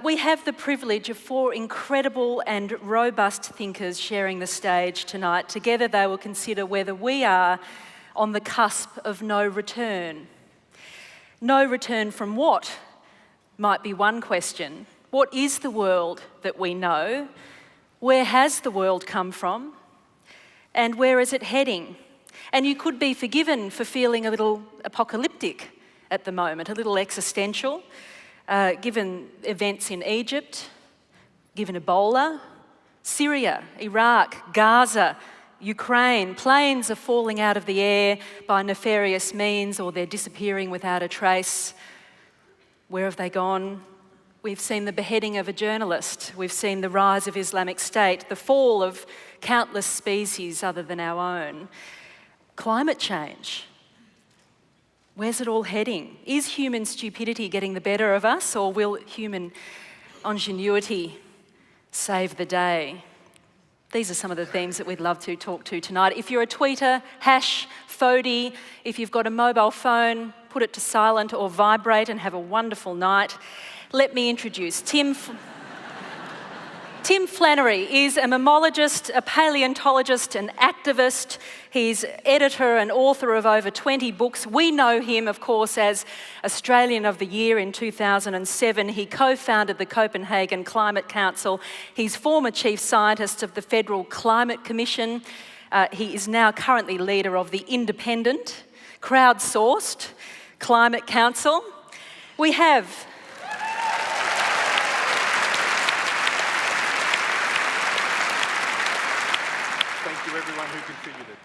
We have the privilege of 4 incredible and robust thinkers sharing the stage tonight. Together they will consider whether we are on the cusp of no return. No return from what? Might be one question. What is the world that we know? Where has the world come from? And where is it heading? And you could be forgiven for feeling a little apocalyptic at the moment, a little existential, given events in Egypt, given Ebola, Syria, Iraq, Gaza, Ukraine. Planes are falling out of the air by nefarious means, or they're disappearing without a trace. Where have they gone? We've seen the beheading of a journalist. We've seen the rise of Islamic State, the fall of countless species other than our own. Climate change. Where's it all heading? Is human stupidity getting the better of us, or will human ingenuity save the day? These are some of the themes that we'd love to talk to tonight. If you're a tweeter, #FODI. If you've got a mobile phone, put it to silent or vibrate and have a wonderful night. Let me introduce Tim Flannery is a mammologist, a paleontologist, an activist. He's editor and author of over 20 books. We know him, of course, as Australian of the Year in 2007. He co-founded the Copenhagen Climate Council. He's former chief scientist of the Federal Climate Commission. He is now currently leader of the independent, crowdsourced Climate Council. We have... everyone who contributed.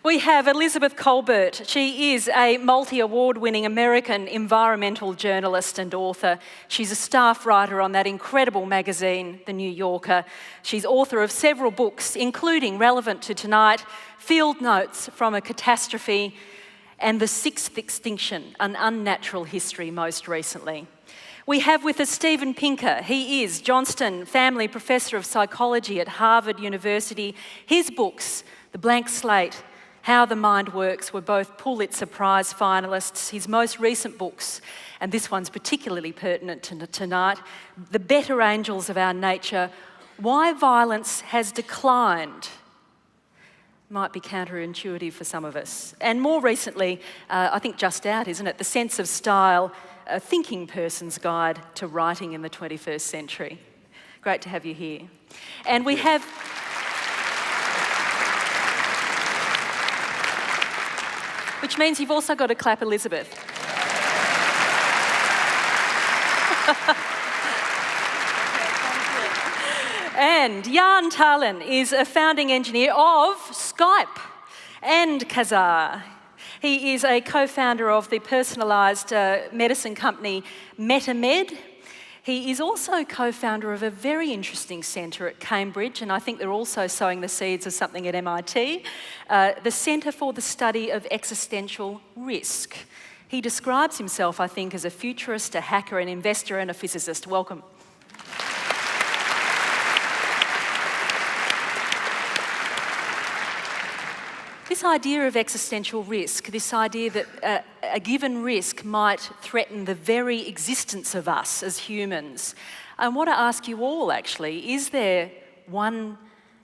We have Elizabeth Kolbert. She is a multi-award-winning American environmental journalist and author. She's a staff writer on that incredible magazine, The New Yorker. She's author of several books, including, relevant to tonight, Field Notes from a Catastrophe and The Sixth Extinction, An Unnatural History most recently. We have with us Steven Pinker. He is Johnston Family Professor of Psychology at Harvard University. His books, The Blank Slate, How the Mind Works, were both Pulitzer Prize finalists. His most recent books, and this one's particularly pertinent to tonight, The Better Angels of Our Nature, Why Violence Has Declined. Might be counterintuitive for some of us. And more recently, I think just out, isn't it? The Sense of Style, A Thinking Person's Guide to Writing in the 21st Century. Great to have you here. And we have... which means you've also got to clap Elizabeth. And Jaan Tallinn is a founding engineer of Skype and Kazaa. He is a co-founder of the personalised medicine company MetaMed. He is also co-founder of a very interesting centre at Cambridge, and I think they're also sowing the seeds of something at MIT, the Centre for the Study of Existential Risk. He describes himself, I think, as a futurist, a hacker, an investor, and a physicist. Welcome. This idea of existential risk, this idea that a given risk might threaten the very existence of us as humans. I want to ask you all, actually, is there one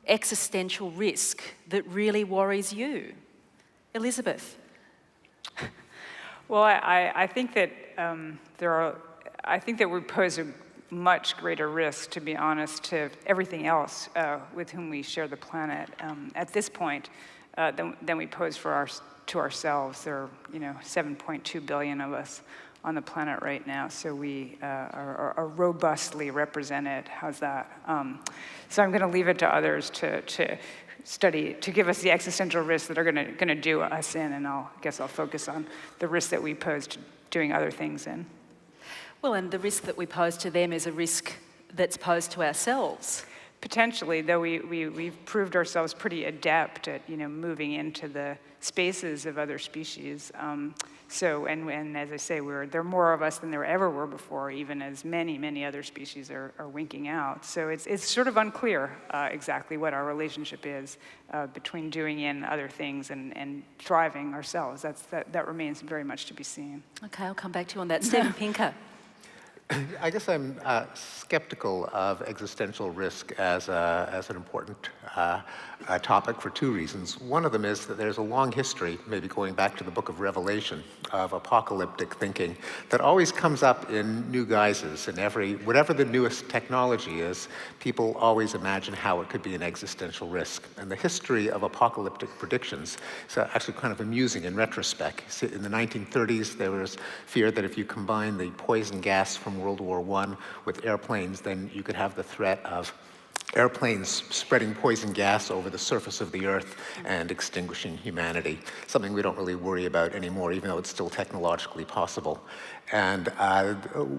existential risk that really worries you? Elizabeth? Well, I think that I think that we pose a much greater risk, to be honest, to everything else with whom we share the planet at this point. Than we pose to ourselves. There are, 7.2 billion of us on the planet right now, so we are robustly represented. How's that? So I'm going to leave it to others to study, to give us the existential risks that are going to do us in, and I guess I'll focus on the risks that we pose to doing other things in. Well, and the risk that we pose to them is a risk that's posed to ourselves. Potentially, though we've proved ourselves pretty adept at moving into the spaces of other species. And as I say, there are more of us than there ever were before, even as many other species are winking out. So it's sort of unclear exactly what our relationship is between doing in other things and thriving ourselves. That remains very much to be seen. Okay, I'll come back to you on that. Steven Pinker. I guess I'm skeptical of existential risk as an important topic for two reasons. One of them is that there's a long history, maybe going back to the book of Revelation, of apocalyptic thinking that always comes up in new guises. And whatever the newest technology is, people always imagine how it could be an existential risk. And the history of apocalyptic predictions is actually kind of amusing in retrospect. So in the 1930s, there was fear that if you combine the poison gas from World War I with airplanes, then you could have the threat of airplanes spreading poison gas over the surface of the Earth and extinguishing humanity, something we don't really worry about anymore, even though it's still technologically possible. And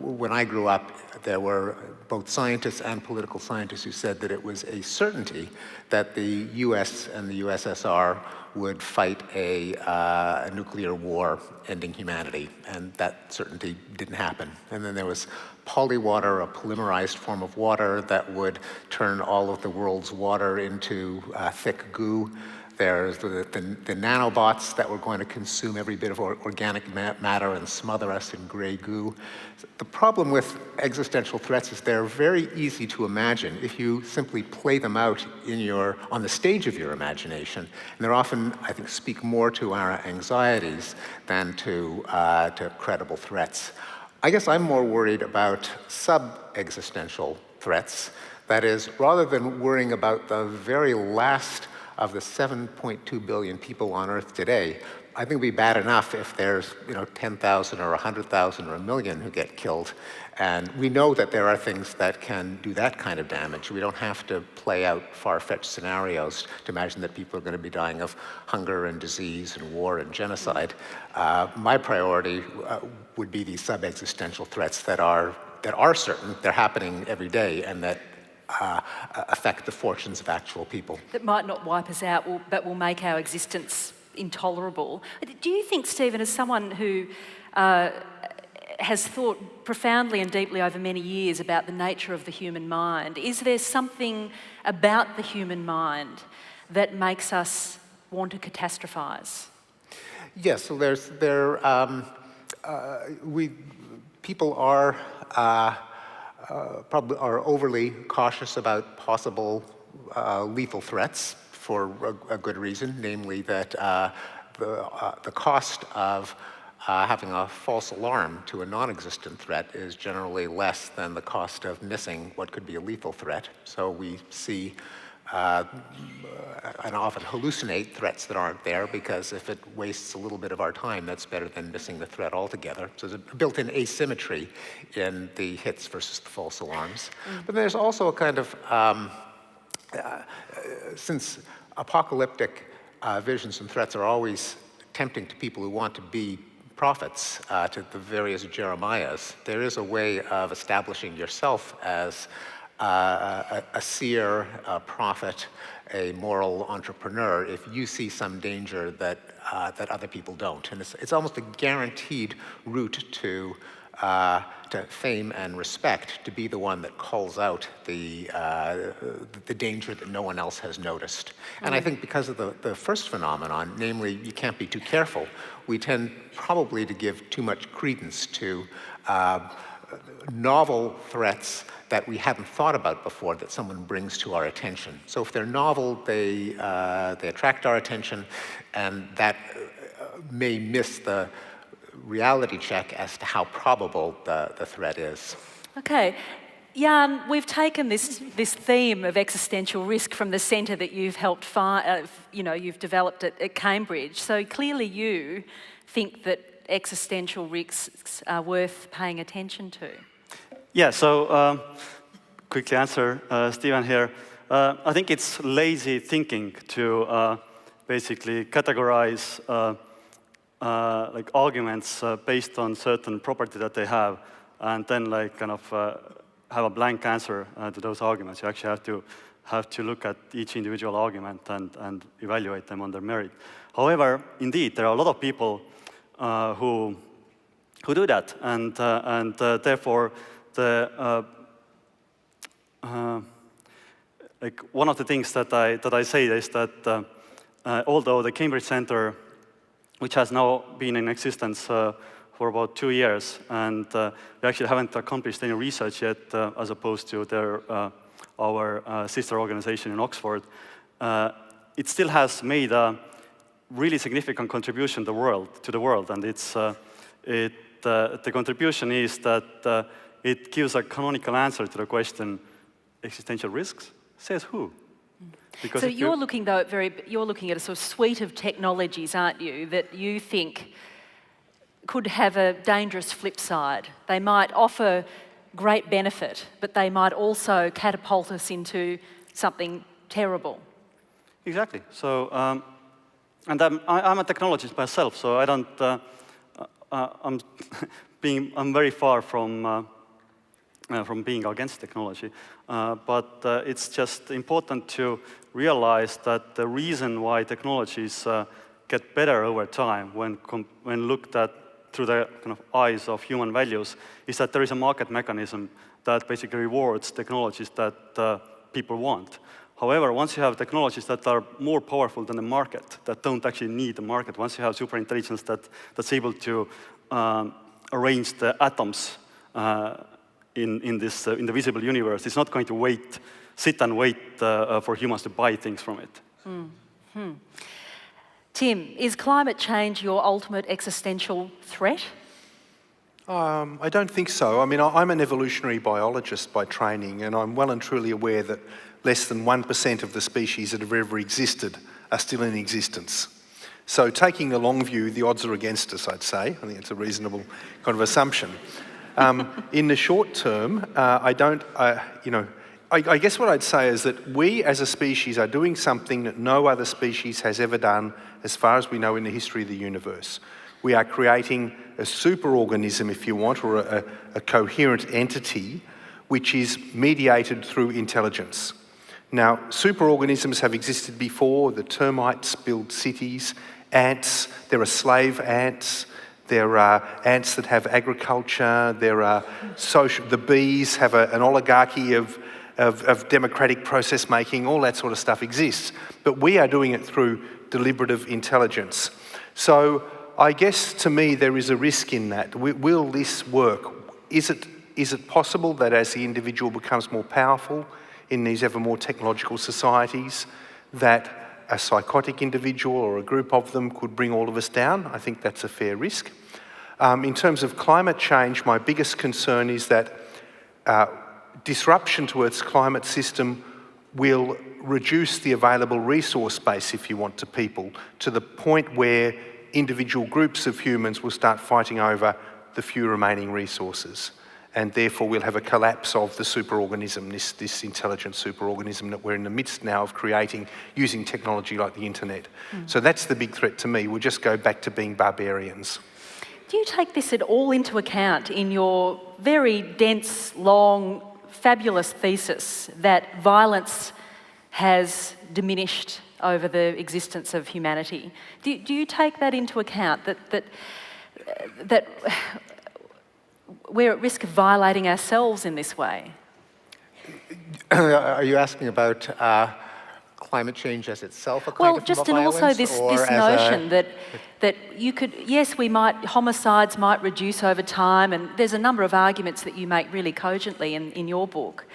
when I grew up, there were both scientists and political scientists who said that it was a certainty that the US and the USSR would fight a nuclear war ending humanity, and that certainty didn't happen. And then there was polywater, a polymerized form of water that would turn all of the world's water into thick goo. There's the nanobots that were going to consume every bit of organic matter and smother us in gray goo. The problem with existential threats is they're very easy to imagine if you simply play them out on the stage of your imagination. And they're often, I think, speak more to our anxieties than to credible threats. I guess I'm more worried about sub-existential threats. That is, rather than worrying about the very last of the 7.2 billion people on Earth today, I think it'd be bad enough if there's 10,000 or 100,000 or 1 million who get killed. And we know that there are things that can do that kind of damage. We don't have to play out far-fetched scenarios to imagine that people are going to be dying of hunger and disease and war and genocide. My priority would be these sub-existential threats that are certain, they're happening every day, and that affect the fortunes of actual people. That might not wipe us out, but will make our existence intolerable. Do you think, Stephen, as someone who has thought profoundly and deeply over many years about the nature of the human mind, is there something about the human mind that makes us want to catastrophize? Yes, so people are probably are overly cautious about possible lethal threats for a good reason, namely that the cost of having a false alarm to a non-existent threat is generally less than the cost of missing what could be a lethal threat. So we see and often hallucinate threats that aren't there, because if it wastes a little bit of our time, that's better than missing the threat altogether. So there's a built-in asymmetry in the hits versus the false alarms. But there's also a kind of, since apocalyptic visions and threats are always tempting to people who want to be prophets, to the various Jeremiahs, there is a way of establishing yourself as a seer, a prophet, a moral entrepreneur if you see some danger that other people don't. And it's almost a guaranteed route to fame and respect, to be the one that calls out the danger that no one else has noticed. And I think because of the first phenomenon, namely you can't be too careful, we tend probably to give too much credence to novel threats that we haven't thought about before that someone brings to our attention. So if they're novel, they attract our attention, and that may miss the reality check as to how probable the threat is. Okay. Jaan, we've taken this theme of existential risk from the centre that you've helped you've developed at Cambridge. So clearly you think that existential risks are worth paying attention to. Yeah, so quickly answer Stephen here. I think it's lazy thinking to basically categorize like arguments based on certain property that they have, and then like kind of have a blank answer to those arguments. You actually have to look at each individual argument and evaluate them on their merit. However, indeed, there are a lot of people who do that, and therefore like one of the things that I say is that although the Cambridge Center, which has now been in existence for about 2 years, and we actually haven't accomplished any research yet, as opposed to our sister organization in Oxford. It still has made a really significant contribution to the world, and the contribution is that it gives a canonical answer to the question, existential risks? Says who? Because so you're looking at a sort of suite of technologies, aren't you, that you think could have a dangerous flip side. They might offer great benefit, but they might also catapult us into something terrible. Exactly. So, and I'm a technologist myself, so I don't. I'm very far from being against technology, but it's just important to realize that the reason why technologies get better over time, when looked at through the kind of eyes of human values, is that there is a market mechanism that basically rewards technologies that people want. However, once you have technologies that are more powerful than the market, that don't actually need the market, once you have superintelligence that's able to arrange the atoms in the visible universe, it's not going to sit and wait for humans to buy things from it. Mm-hmm. Tim, is climate change your ultimate existential threat? I don't think so. I mean, I'm an evolutionary biologist by training, and I'm well and truly aware that less than 1% of the species that have ever existed are still in existence. So taking the long view, the odds are against us, I'd say. I think it's a reasonable kind of assumption. In the short term, I guess what I'd say is that we as a species are doing something that no other species has ever done as far as we know in the history of the universe. We are creating a superorganism, if you want, or a coherent entity which is mediated through intelligence. Now, superorganisms have existed before. The termites build cities. Ants, there are slave ants. There are ants that have agriculture. There are the bees have an oligarchy of democratic process making. All that sort of stuff exists. But we are doing it through deliberative intelligence. So I guess to me there is a risk in that. Will this work? Is it possible that as the individual becomes more powerful in these ever more technological societies, that a psychotic individual or a group of them could bring all of us down? I think that's a fair risk. In terms of climate change, my biggest concern is that disruption to Earth's climate system will reduce the available resource base, if you want, to people, to the point where individual groups of humans will start fighting over the few remaining resources. And therefore we'll have a collapse of the superorganism, this intelligent superorganism that we're in the midst now of creating using technology like the internet. So that's the big threat to me. We'll just go back to being barbarians. Do you take this at all into account in your very dense, long, fabulous thesis that violence has diminished over the existence of humanity? Do you take that into account, that we're at risk of violating ourselves in this way? Are you asking about climate change as itself a kind Well, of just form and of also violence, this or as notion that you could, yes, homicides might reduce over time, and there's a number of arguments that you make really cogently in your book.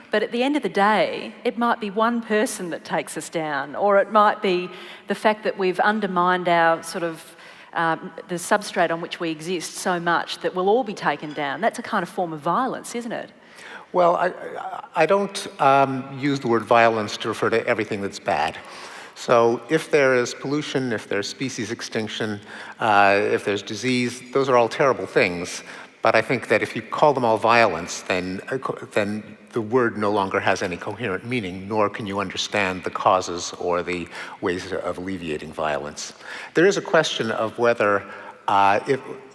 But at the end of the day, it might be one person that takes us down, or it might be the fact that we've undermined our sort of the substrate on which we exist so much that we'll all be taken down. That's a kind of form of violence, isn't it? Well, I don't use the word violence to refer to everything that's bad. So if there is pollution, if there's species extinction, if there's disease, those are all terrible things. But I think that if you call them all violence, then the word no longer has any coherent meaning, nor can you understand the causes or the ways of alleviating violence. There is a question of whether,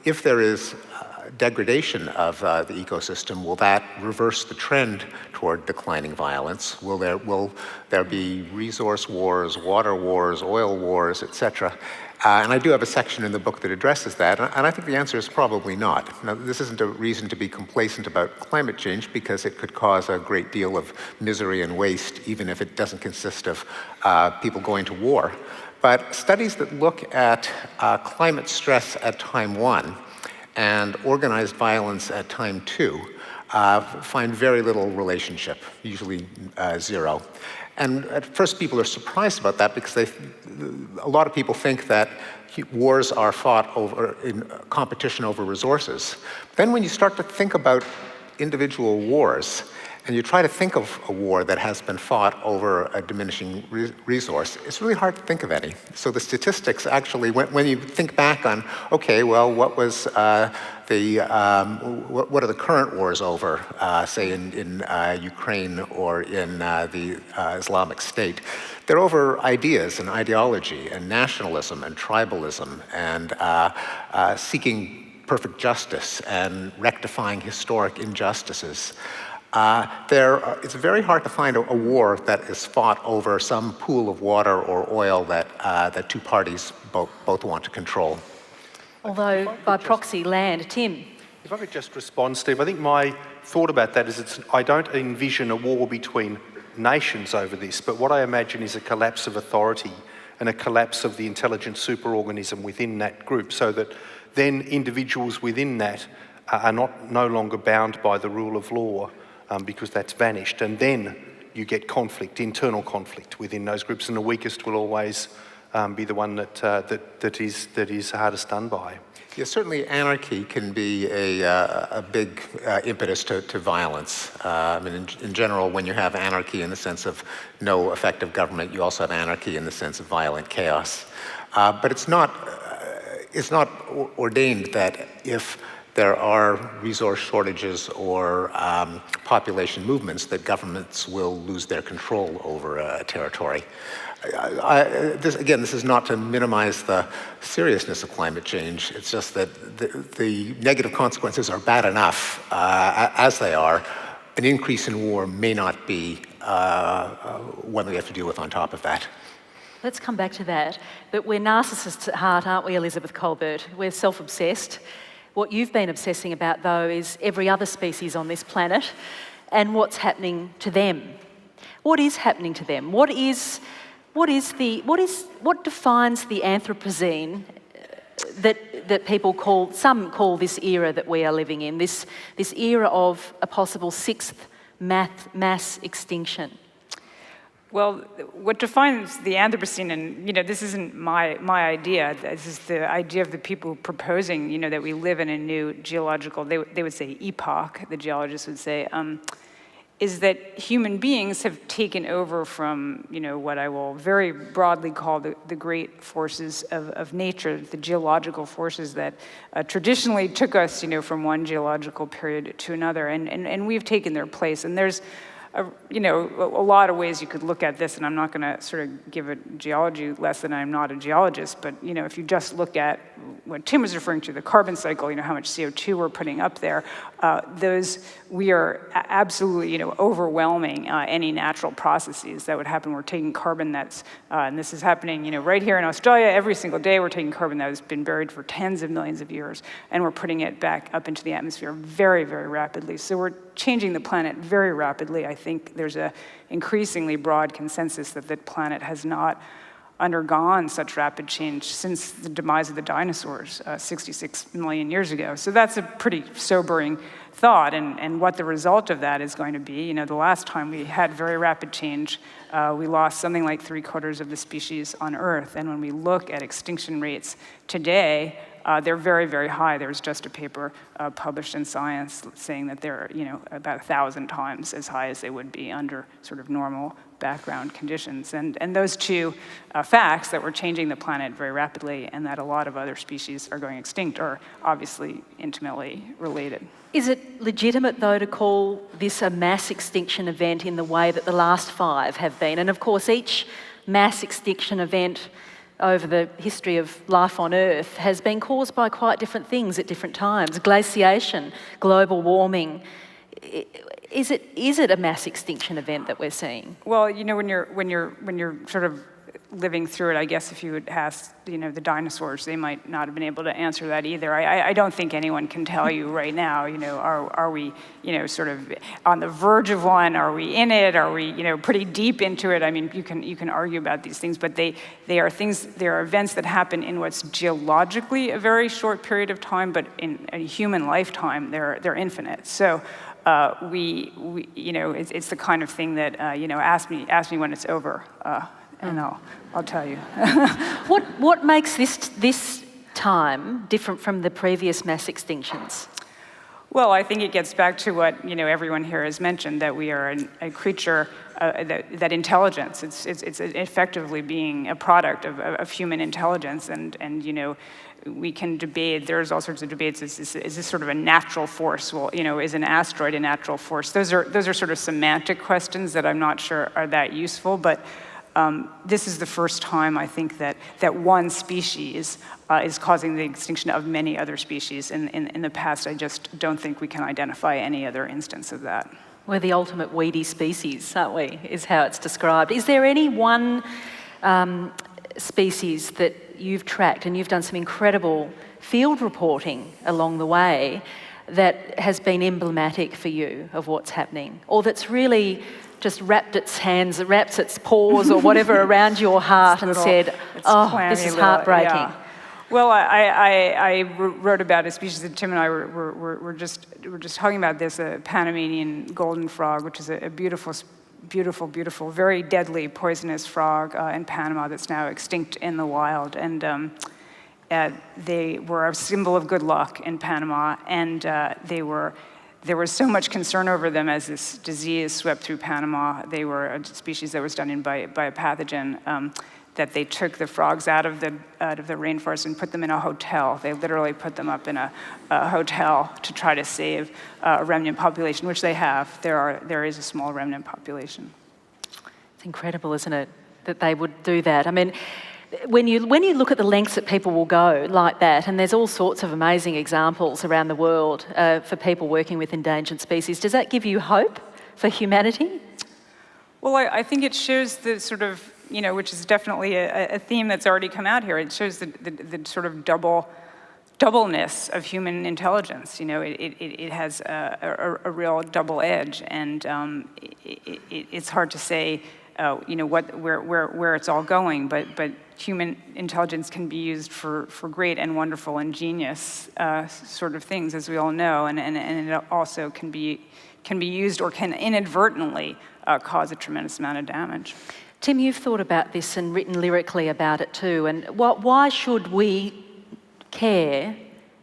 if there is degradation of the ecosystem, will that reverse the trend toward declining violence? Will there be resource wars, water wars, oil wars, etc.? And I do have a section in the book that addresses that, and I think the answer is probably not. Now, this isn't a reason to be complacent about climate change, because it could cause a great deal of misery and waste, even if it doesn't consist of people going to war. But studies that look at climate stress at time one and organized violence at time 2 find very little relationship, usually 0. And at first people are surprised about that because a lot of people think that wars are fought over in competition over resources. Then when you start to think about individual wars, and you try to think of a war that has been fought over a diminishing resource, it's really hard to think of any. So the statistics actually, when you think back on, okay, well, what was what are the current wars over, say in Ukraine or in the Islamic State? They're over ideas and ideology and nationalism and tribalism and seeking perfect justice and rectifying historic injustices. It's very hard to find a war that is fought over some pool of water or oil that two parties both want to control. Although by proxy land. Tim? If I could just respond, Steve, I think my thought about that is I don't envision a war between nations over this, but what I imagine is a collapse of authority and a collapse of the intelligent superorganism within that group, so that then individuals within that are no longer bound by the rule of law, because that's vanished, and then you get conflict, internal conflict within those groups, and the weakest will always be the one that is hardest done by. Yeah, certainly anarchy can be a big impetus to violence. I mean, in general, when you have anarchy in the sense of no effective government, you also have anarchy in the sense of violent chaos. But it's not ordained that if there are resource shortages or population movements, that governments will lose their control over a territory. This is not to minimize the seriousness of climate change. It's just that the negative consequences are bad enough as they are. An increase in war may not be what we have to deal with on top of that. Let's come back to that. But we're narcissists at heart, aren't we, Elizabeth Kolbert? We're self-obsessed. What you've been obsessing about, though, is every other species on this planet and what's happening to them. What is happening to them? What defines the Anthropocene that some call this era that we are living in, this era of a possible sixth mass extinction? Well, what defines the Anthropocene, and this isn't my idea, this is the idea of the people proposing, that we live in a new geological, they would say epoch, the geologists would say, is that human beings have taken over from, what I will very broadly call the great forces of nature, the geological forces that traditionally took us, from one geological period to another, and we've taken their place. And there's a lot of ways you could look at this, and I'm not going to sort of give a geology lesson. I'm not a geologist, but if you just look at what Tim was referring to, the carbon cycle, how much CO2 we're putting up there, we are absolutely, overwhelming any natural processes that would happen. We're taking carbon that's, and this is happening, right here in Australia every single day. We're taking carbon that has been buried for tens of millions of years, and we're putting it back up into the atmosphere very, very rapidly. So we're changing the planet very rapidly. I think there's a increasingly broad consensus that the planet has not undergone such rapid change since the demise of the dinosaurs 66 million years ago. So that's a pretty sobering thought, and what the result of that is going to be. The last time we had very rapid change, we lost something like 3/4 of the species on Earth, and when we look at extinction rates today, they're very, very high. There was just a paper published in Science saying that they're, about 1,000 times as high as they would be under sort of normal background conditions. And those two facts, that we're changing the planet very rapidly and that a lot of other species are going extinct, are obviously intimately related. Is it legitimate, though, to call this a mass extinction event in the way that the last 5 have been? And of course, each mass extinction event over the history of life on Earth has been caused by quite different things at different times. Glaciation, global warming. Is it a mass extinction event that we're seeing? Well, when you're sort of living through it. I guess if you would ask, the dinosaurs, they might not have been able to answer that either. I don't think anyone can tell you right now, are we, sort of on the verge of one? Are we in it? Are we, pretty deep into it? I mean, you can argue about these things, but they are events that happen in what's geologically a very short period of time, but in a human lifetime, they're infinite. So. It's the kind of thing that, ask me when it's over, and I'll tell you. What makes this time different from the previous mass extinctions? Well, I think it gets back to what, everyone here has mentioned, that we are a creature, that intelligence, it's effectively being a product of human intelligence, and we can debate, there's all sorts of debates, is this sort of a natural force? Well, is an asteroid a natural force? Those are sort of semantic questions that I'm not sure are that useful, but this is the first time, I think, that one species is causing the extinction of many other species. In the past, I just don't think we can identify any other instance of that. We're the ultimate weedy species, aren't we, is how it's described. Is there any one species that you've tracked, and you've done some incredible field reporting along the way, that has been emblematic for you of what's happening, or that's really just wrapped its paws or whatever around your heart and said, this is heartbreaking? Yeah. Well, I wrote about a species that Tim and I were just talking about this, a Panamanian golden frog, which is a beautiful, very deadly poisonous frog in Panama that's now extinct in the wild. And they were a symbol of good luck in Panama, and there was so much concern over them as this disease swept through Panama. They were a species that was done in by a pathogen, that they took the frogs out of the rainforest and put them in a hotel. They literally put them up in a hotel to try to save a remnant population, which they have. There is a small remnant population. It's incredible, isn't it, that they would do that? I mean, when you look at the lengths that people will go like that, and there's all sorts of amazing examples around the world for people working with endangered species, does that give you hope for humanity? Well, I think it shows the sort of, which is definitely a theme that's already come out here. It shows the sort of doubleness of human intelligence. It has a real double edge, and it's hard to say, where it's all going. But human intelligence can be used for great and wonderful and genius sort of things, as we all know, and it also can be used or can inadvertently cause a tremendous amount of damage. Tim, you've thought about this and written lyrically about it too, and why should we care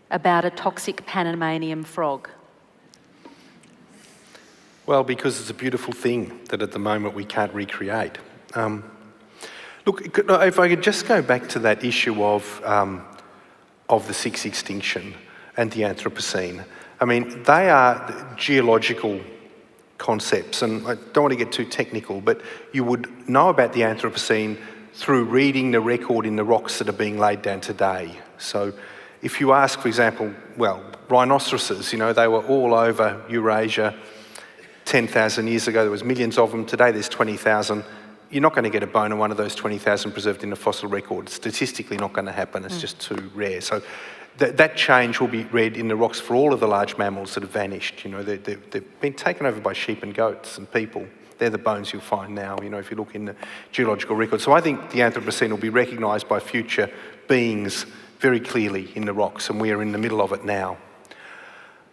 about a toxic Panamanian frog? Well, because it's a beautiful thing that at the moment we can't recreate. Look, if I could just go back to that issue of the sixth extinction and the Anthropocene. I mean, they are geological concepts, and I don't want to get too technical, but you would know about the Anthropocene through reading the record in the rocks that are being laid down today. So if you ask, for example, rhinoceroses, they were all over Eurasia 10,000 years ago. There was millions of them. Today there's 20,000. You're not going to get a bone of one of those 20,000 preserved in a fossil record. It's statistically not going to happen. It's just too rare. So that change will be read in the rocks for all of the large mammals that have vanished. They've been taken over by sheep and goats and people. They're the bones you'll find now, if you look in the geological record. So I think the Anthropocene will be recognised by future beings very clearly in the rocks, and we are in the middle of it now.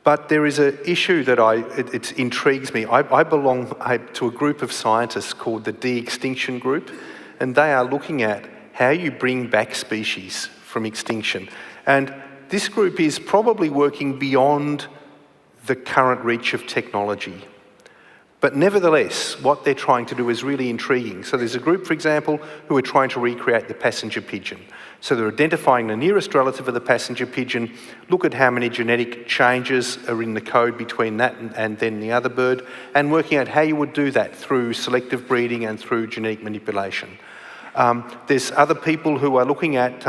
But there is an issue that it intrigues me. I belong to a group of scientists called the De-Extinction Group, and they are looking at how you bring back species from extinction. And this group is probably working beyond the current reach of technology. But nevertheless, what they're trying to do is really intriguing. So there's a group, for example, who are trying to recreate the passenger pigeon. So they're identifying the nearest relative of the passenger pigeon, look at how many genetic changes are in the code between that and then the other bird, and working out how you would do that through selective breeding and through genetic manipulation. There's other people who are looking at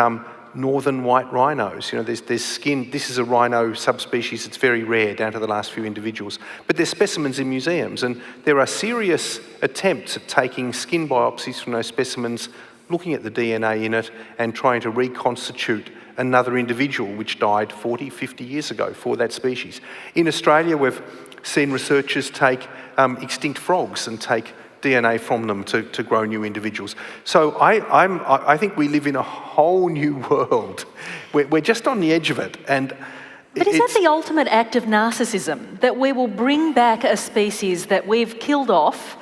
northern white rhinos. There's skin. This is a rhino subspecies. It's very rare, down to the last few individuals. But there's specimens in museums, and there are serious attempts at taking skin biopsies from those specimens looking at the DNA in it and trying to reconstitute another individual which died 40, 50 years ago for that species. In Australia, we've seen researchers take extinct frogs and take DNA from them to grow new individuals. So I think we live in a whole new world. We're just on the edge of it. But is that the ultimate act of narcissism? That we will bring back a species that we've killed off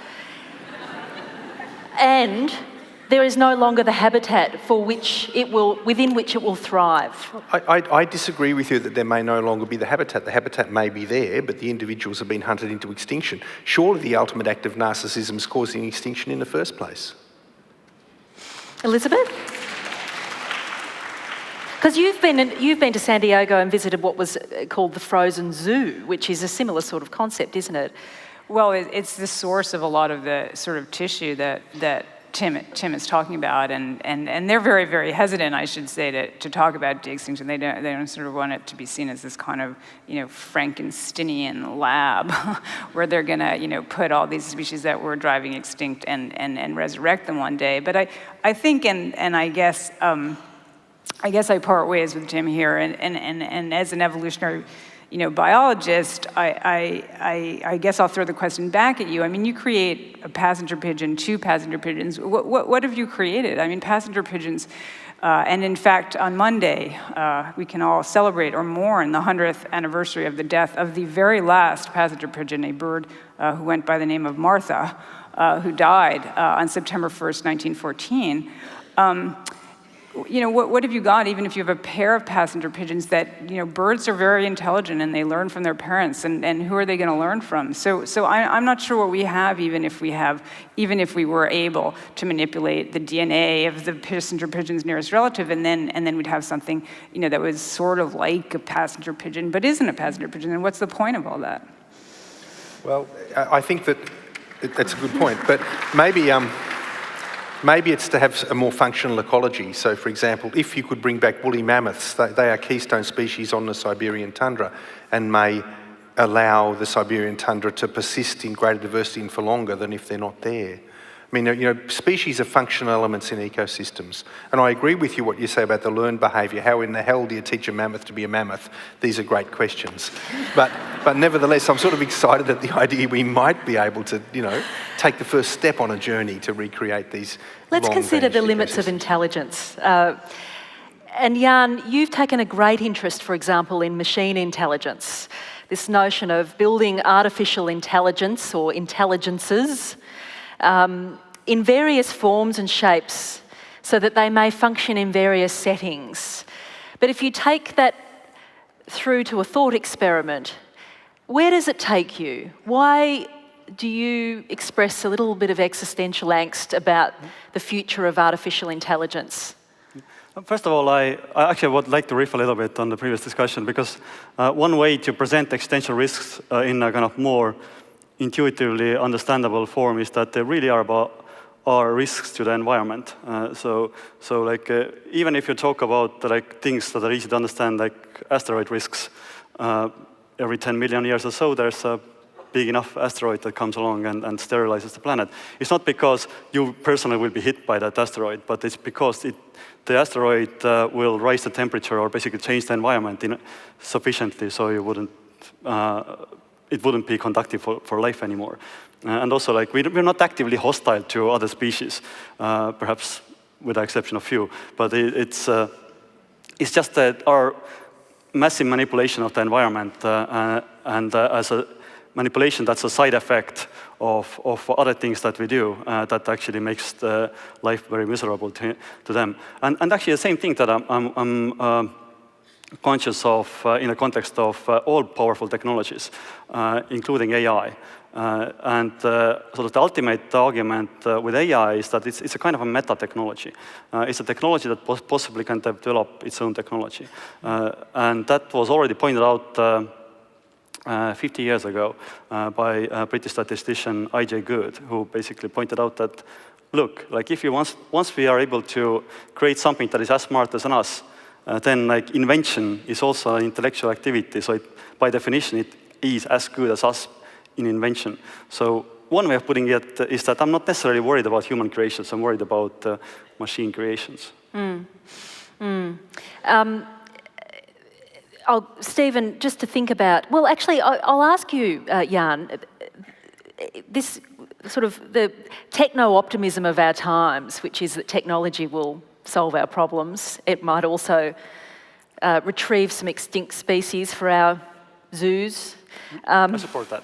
and there is no longer the habitat within which it will thrive? I disagree with you that there may no longer be the habitat. The habitat may be there, but the individuals have been hunted into extinction. Surely the ultimate act of narcissism is causing extinction in the first place. Elizabeth? Because you've been to San Diego and visited what was called the Frozen Zoo, which is a similar sort of concept, isn't it? Well, it's the source of a lot of the sort of tissue that Tim is talking about, and they're very, very hesitant, I should say, to talk about de-extinction. They don't sort of want it to be seen as this kind of, Frankensteinian lab where they're gonna, put all these species that were driving extinct and resurrect them one day. But I think, and I guess I part ways with Tim here, and as an evolutionary biologist, I guess I'll throw the question back at you. I mean, you create a passenger pigeon, 2 passenger pigeons. What have you created? I mean, passenger pigeons, and in fact, on Monday, we can all celebrate or mourn the 100th anniversary of the death of the very last passenger pigeon, a bird who went by the name of Martha, who died on September 1st, 1914. What have you got, even if you have a pair of passenger pigeons that, birds are very intelligent and they learn from their parents, and who are they going to learn from? So I'm not sure what we have, even if we were able to manipulate the DNA of the passenger pigeon's nearest relative, and then we'd have something, that was sort of like a passenger pigeon, but isn't a passenger pigeon, and what's the point of all that? Well, I think that's a good point, but maybe it's to have a more functional ecology. So, for example, if you could bring back woolly mammoths, they are keystone species on the Siberian tundra and may allow the Siberian tundra to persist in greater diversity and for longer than if they're not there. I mean, species are functional elements in ecosystems. And I agree with you what you say about the learned behaviour. How in the hell do you teach a mammoth to be a mammoth? These are great questions. But nevertheless, I'm sort of excited at the idea we might be able to, take the first step on a journey to recreate these. Let's consider the limits of intelligence. And Jaan, you've taken a great interest, for example, in machine intelligence. This notion of building artificial intelligence or intelligences in various forms and shapes so that they may function in various settings. But if you take that through to a thought experiment, where does it take you? Why do you express a little bit of existential angst about the future of artificial intelligence? First of all, I actually would like to riff a little bit on the previous discussion, because one way to present existential risks in a kind of more intuitively understandable form is that they really are risks to the environment. Even if you talk about things that are easy to understand, like asteroid risks, every 10 million years or so, there's a big enough asteroid that comes along and sterilizes the planet. It's not because you personally will be hit by that asteroid, but it's because the asteroid will raise the temperature or basically change the environment sufficiently so you wouldn't it wouldn't be conducive for life anymore. And also, we're not actively hostile to other species, perhaps with the exception of few, but it's just that our massive manipulation of the environment and as a manipulation that's a side effect of other things that we do that actually makes the life very miserable to them. And actually the same thing that I'm conscious of in the context of all powerful technologies, including AI. Sort of the ultimate argument with AI is that it's a kind of a meta-technology. It's a technology that possibly can develop its own technology. And that was already pointed out 50 years ago by British statistician I.J. Good, who basically pointed out that, look, if you once we are able to create something that is as smart as us, then invention is also an intellectual activity. So by definition, it is as good as us in invention. So one way of putting it is that I'm not necessarily worried about human creations, I'm worried about machine creations. Stephen, just to think about, well, actually, I'll ask you, Jaan, this sort of the techno-optimism of our times, which is that technology will solve our problems. It might also retrieve some extinct species for our zoos. I support that.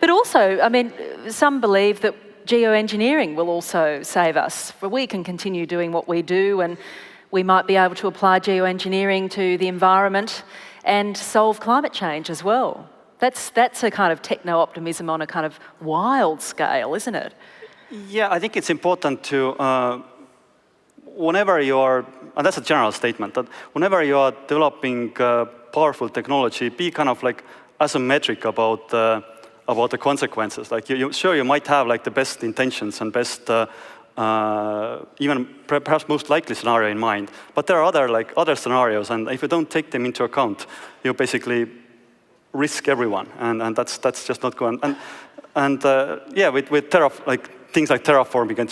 But also, I mean, some believe that geoengineering will also save us, for we can continue doing what we do, and we might be able to apply geoengineering to the environment and solve climate change as well. That's a kind of techno-optimism on a kind of wild scale, isn't it? Yeah, I think it's important to, whenever you are, and that's a general statement, that whenever you are developing powerful technology, be kind of like asymmetric about the consequences. Like you might have like the best intentions and best, even perhaps most likely scenario in mind, but there are other scenarios, and if you don't take them into account, you basically risk everyone, and that's just not going. And yeah, with things like terraforming and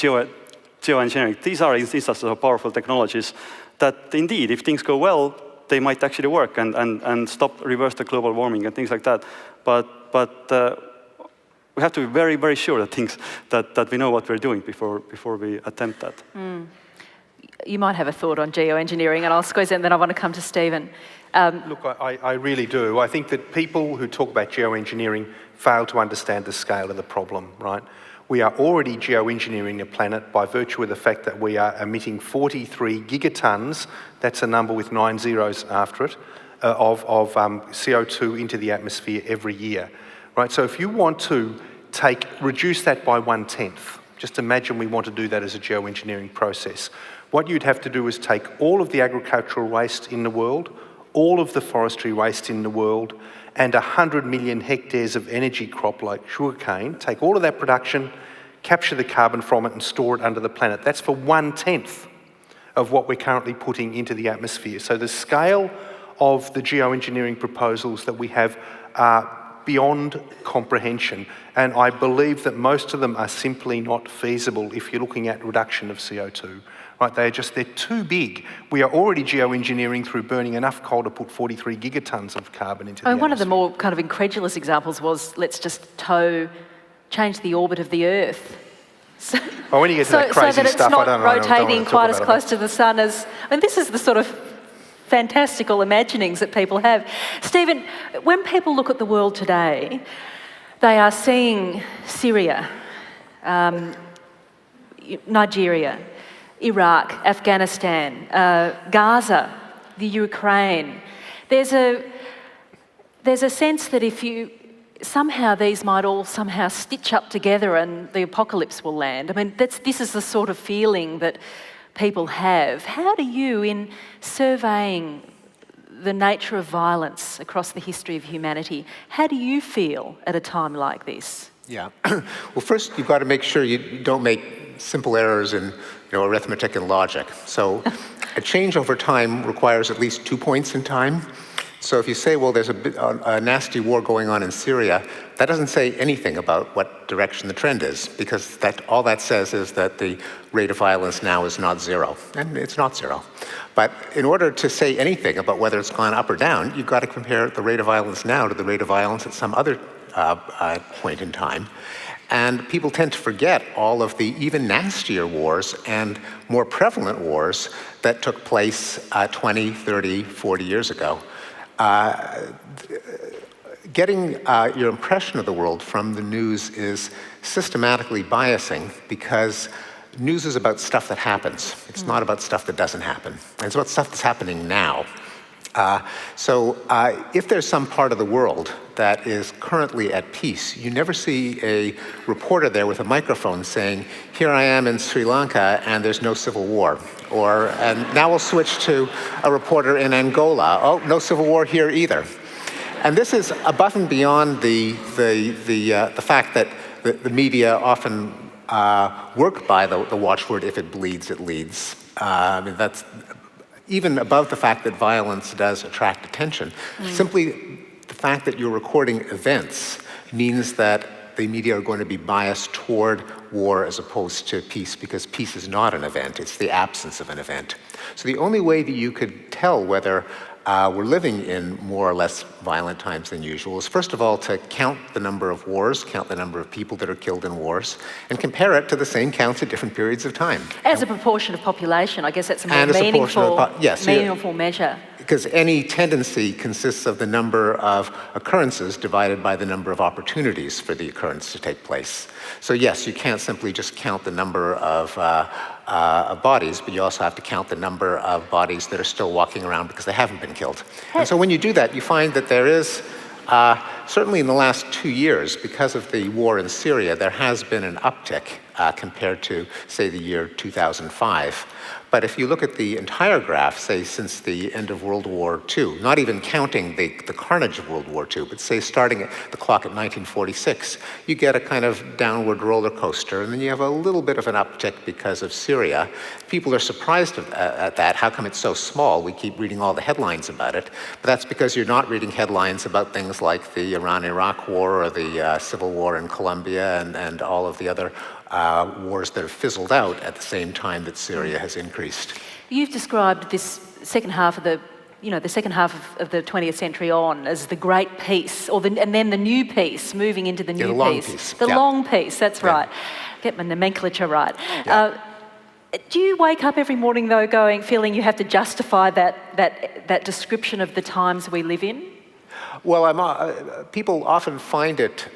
geoengineering, these are instances of powerful technologies that indeed, if things go well, they might actually work and reverse the global warming and things like that. But we have to be very, very sure that we know what we're doing before we attempt that. You might have a thought on geoengineering, and I'll squeeze it, and then I want to come to Stephen. Look, I really do. I think that people who talk about geoengineering fail to understand the scale of the problem, right? We are already geoengineering the planet by virtue of the fact that we are emitting 43 gigatons, that's a number with 9 zeros after it, of CO2 into the atmosphere every year, right? So if you want to reduce that by 1/10, just imagine we want to do that as a geoengineering process. What you'd have to do is take all of the agricultural waste in the world, all of the forestry waste in the world, and 100 million hectares of energy crop like sugarcane, take all of that production, capture the carbon from it and store it under the planet. That's for 1/10 of what we're currently putting into the atmosphere. So the scale of the geoengineering proposals that we have are beyond comprehension, and I believe that most of them are simply not feasible if you're looking at reduction of CO2. Right, they're too big. We are already geoengineering through burning enough coal to put 43 gigatons of carbon into the atmosphere. One of the more kind of incredulous examples was, let's just change the orbit of the Earth. So, when you get to that crazy so that stuff, it's not I don't know. rotating quite as close to the sun as... I mean, this is the sort of fantastical imaginings that people have. Stephen, when people look at the world today, they are seeing Syria, Nigeria, Iraq, Afghanistan, Gaza, the Ukraine. There's a sense that if you somehow these might all somehow stitch up together and the apocalypse will land. I mean, this is the sort of feeling that people have. How do you, in surveying the nature of violence across the history of humanity, how do you feel at a time like this? Yeah. Well, first you've got to make sure you don't make simple errors in arithmetic and logic. So a change over time requires at least 2 points in time. So if you say, well, there's a nasty war going on in Syria, that doesn't say anything about what direction the trend is, because all that says is that the rate of violence now is not zero, and it's not zero. But in order to say anything about whether it's gone up or down, you've got to compare the rate of violence now to the rate of violence at some other point in time. And people tend to forget all of the even nastier wars and more prevalent wars that took place 20, 30, 40 years ago. Getting your impression of the world from the news is systematically biasing, because news is about stuff that happens. It's not about stuff that doesn't happen. And it's about stuff that's happening now. So if there's some part of the world that is currently at peace, you never see a reporter there with a microphone saying, here I am in Sri Lanka and there's no civil war. And now we'll switch to a reporter in Angola. Oh, no civil war here either. And this is above and beyond the fact that the media often work by the watchword, if it bleeds, it leads. I mean, that's even above the fact that violence does attract attention. Simply the fact that you're recording events means that the media are going to be biased toward war as opposed to peace, because peace is not an event, it's the absence of an event. So the only way that you could tell whether we're living in more or less violent times than usual is, first of all, to count the number of wars, count the number of people that are killed in wars, and compare it to the same counts at different periods of time. As a proportion of population, I guess that's a more And as a proportion of meaningful measure. Because any tendency consists of the number of occurrences divided by the number of opportunities for the occurrence to take place. So yes, you can't simply just count the number of bodies, but you also have to count the number of bodies that are still walking around because they haven't been killed. And so when you do that, you find that there is, certainly in the last 2 years, because of the war in Syria, there has been an uptick compared to, say, the year 2005. But if you look at the entire graph, say, since the end of World War II, not even counting the carnage of World War II, but say starting at the clock at 1946, you get a kind of downward roller coaster, and then you have a little bit of an uptick because of Syria. People are surprised at that. How come it's so small? We keep reading all the headlines about it. But that's because you're not reading headlines about things like the Iran-Iraq war or the civil war in Colombia and all of the other wars that have fizzled out at the same time that Syria has increased. You've described this second half of the second half of the 20th century on as the great peace, and then the new peace, moving into the new long peace. peace. The long peace, that's right. Get my nomenclature right. Do you wake up every morning, though, feeling you have to justify that description of the times we live in? Well, people often find it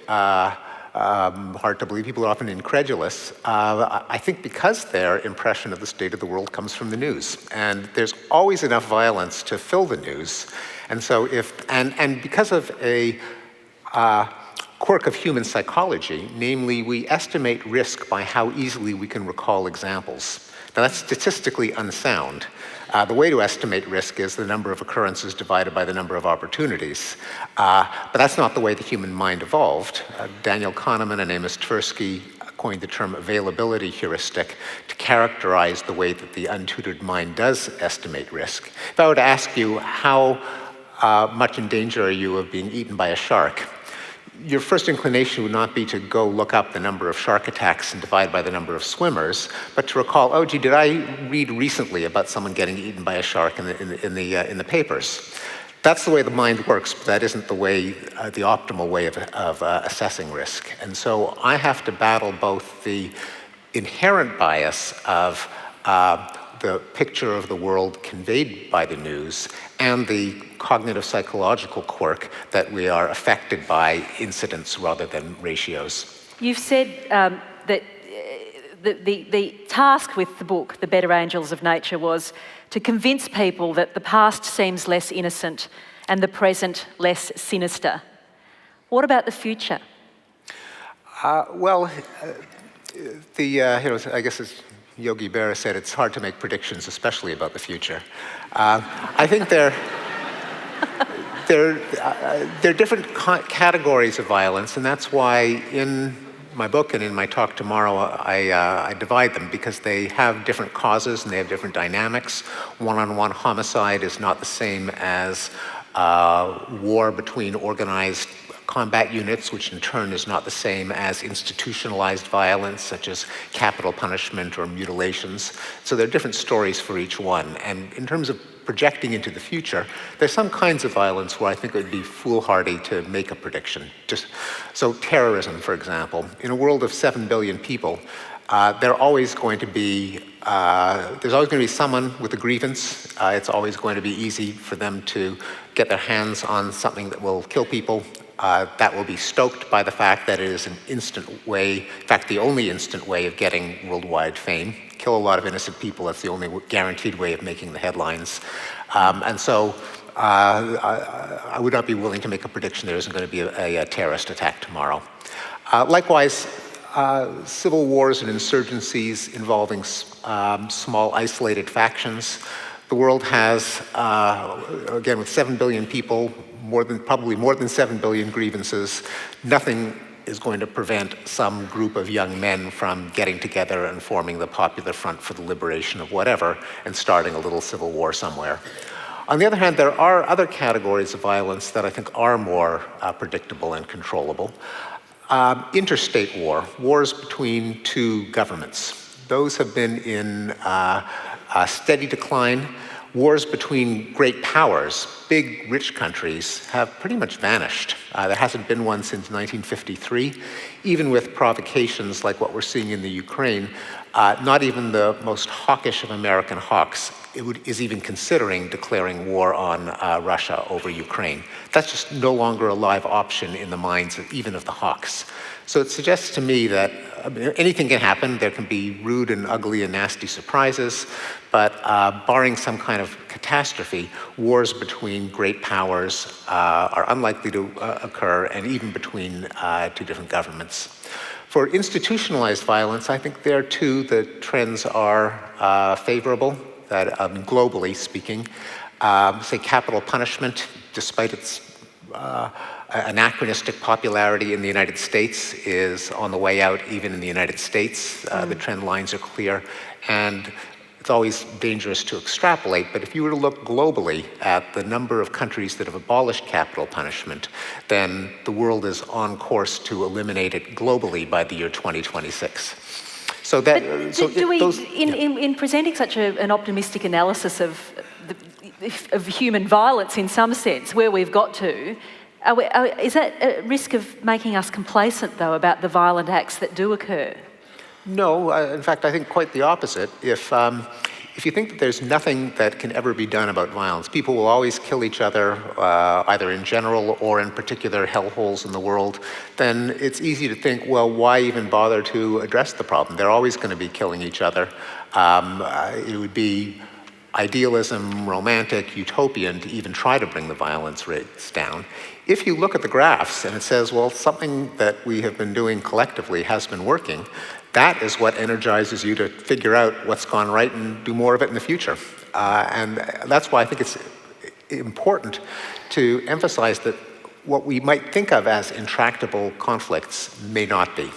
hard to believe. People are often incredulous. I think because their impression of the state of the world comes from the news, and there's always enough violence to fill the news. And so and because of a quirk of human psychology, namely we estimate risk by how easily we can recall examples. Now that's statistically unsound. The way to estimate risk is the number of occurrences divided by the number of opportunities. But that's not the way the human mind evolved. Daniel Kahneman and Amos Tversky coined the term availability heuristic to characterize the way that the untutored mind does estimate risk. If I were to ask you how much in danger are you of being eaten by a shark, your first inclination would not be to go look up the number of shark attacks and divide by the number of swimmers, but to recall, oh, gee, did I read recently about someone getting eaten by a shark in the papers? That's the way the mind works, but that isn't the way, the optimal way of assessing risk. And so I have to battle both the inherent bias of the picture of the world conveyed by the news and the cognitive psychological quirk that we are affected by incidents rather than ratios. You've said that the task with the book, The Better Angels of Nature, was to convince people that the past seems less innocent and the present less sinister. What about the future? I guess as Yogi Berra said, it's hard to make predictions, especially about the future. I think there are different categories of violence, and that's why in my book and in my talk tomorrow, I divide them because they have different causes and they have different dynamics. One-on-one homicide is not the same as war between organized combat units, which in turn is not the same as institutionalized violence, such as capital punishment or mutilations. So there are different stories for each one. And in terms of projecting into the future, there's some kinds of violence where I think it would be foolhardy to make a prediction. So terrorism, for example. In a world of 7 billion people, there's always going to be someone with a grievance. It's always going to be easy for them to get their hands on something that will kill people. That will be stoked by the fact that it is an instant way, in fact, the only instant way of getting worldwide fame. Kill a lot of innocent people, that's the only guaranteed way of making the headlines. And so I would not be willing to make a prediction there isn't going to be a terrorist attack tomorrow. Likewise, civil wars and insurgencies involving small isolated factions. The world has, again, with 7 billion people, probably more than 7 billion grievances. Nothing is going to prevent some group of young men from getting together and forming the Popular Front for the Liberation of whatever and starting a little civil war somewhere. On the other hand, there are other categories of violence that I think are more predictable and controllable. Interstate war, wars between two governments. Those have been in a steady decline. Wars between great powers, big rich countries, have pretty much vanished. There hasn't been one since 1953. Even with provocations like what we're seeing in the Ukraine, not even the most hawkish of American hawks is even considering declaring war on Russia over Ukraine. That's just no longer a live option in the minds of even of the hawks. So it suggests to me that anything can happen. There can be rude and ugly and nasty surprises, but barring some kind of catastrophe, wars between great powers are unlikely to occur, and even between two different governments. For institutionalized violence, I think there too the trends are favorable, that globally speaking. Say capital punishment, despite its anachronistic popularity in the United States, is on the way out even in the United States. The trend lines are clear, and it's always dangerous to extrapolate, but if you were to look globally at the number of countries that have abolished capital punishment, then the world is on course to eliminate it globally by the year 2026. So that, in presenting such an optimistic analysis of human violence in some sense, where we've got to, is that a risk of making us complacent, though, about the violent acts that do occur? No, in fact, I think quite the opposite. If you think that there's nothing that can ever be done about violence, people will always kill each other, either in general or in particular hellholes in the world, then it's easy to think, well, why even bother to address the problem? They're always going to be killing each other. It would be idealism, romantic, utopian to even try to bring the violence rates down. If you look at the graphs and it says, well, something that we have been doing collectively has been working, that is what energizes you to figure out what's gone right and do more of it in the future. And that's why I think it's important to emphasize that what we might think of as intractable conflicts may not be.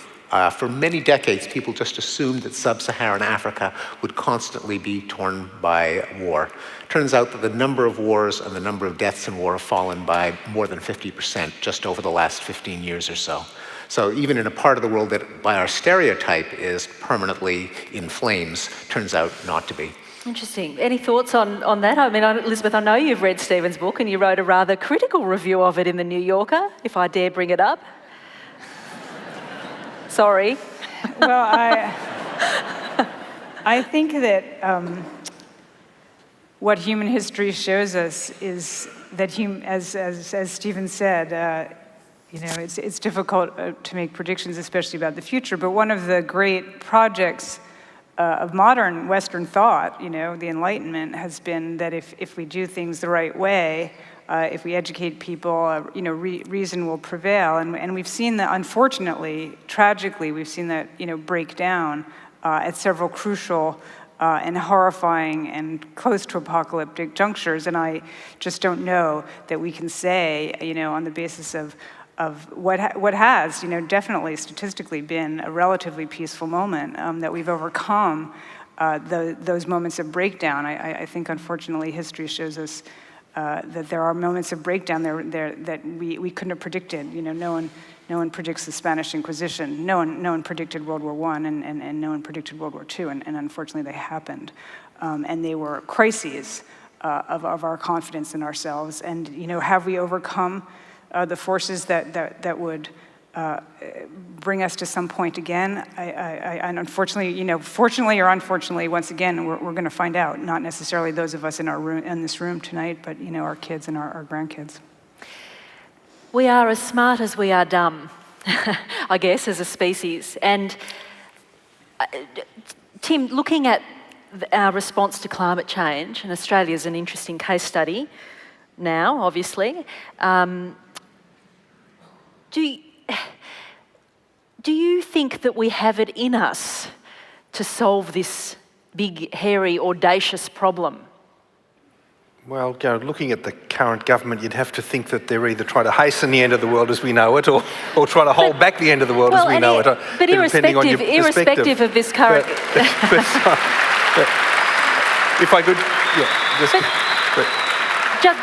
For many decades, people just assumed that sub-Saharan Africa would constantly be torn by war. Turns out that the number of wars and the number of deaths in war have fallen by more than 50% just over the last 15 years or so. So even in a part of the world that by our stereotype is permanently in flames, turns out not to be. Interesting. Any thoughts on that? I mean, Elizabeth, I know you've read Stephen's book and you wrote a rather critical review of it in The New Yorker, if I dare bring it up. Sorry. Well, I think that what human history shows us is that, as Stephen said, it's difficult to make predictions, especially about the future. But one of the great projects of modern Western thought, the Enlightenment, has been that if we do things the right way, if we educate people, reason will prevail. And we've seen that, unfortunately, tragically, we've seen that, break down at several crucial and horrifying and close to apocalyptic junctures. And I just don't know that we can say, on the basis of what has, definitely statistically been a relatively peaceful moment, that we've overcome those moments of breakdown. I think, unfortunately, history shows us that there are moments of breakdown there that we couldn't have predicted. No one predicts the Spanish Inquisition. No one predicted World War I, and no one predicted World War II, and unfortunately they happened. And they were crises of our confidence in ourselves. And have we overcome the forces that would bring us to some point again? And unfortunately, fortunately or unfortunately, once again, we're going to find out. Not necessarily those of us in this room tonight, but our kids and our grandkids. We are as smart as we are dumb, I guess, as a species. And Tim, looking at our response to climate change, and Australia is an interesting case study now, obviously. Do you think that we have it in us to solve this big, hairy, audacious problem? Well, looking at the current government, you'd have to think that they're either trying to hasten the end of the world as we know it, or trying to hold back the end of the world as we know it. But irrespective of this current... If I could,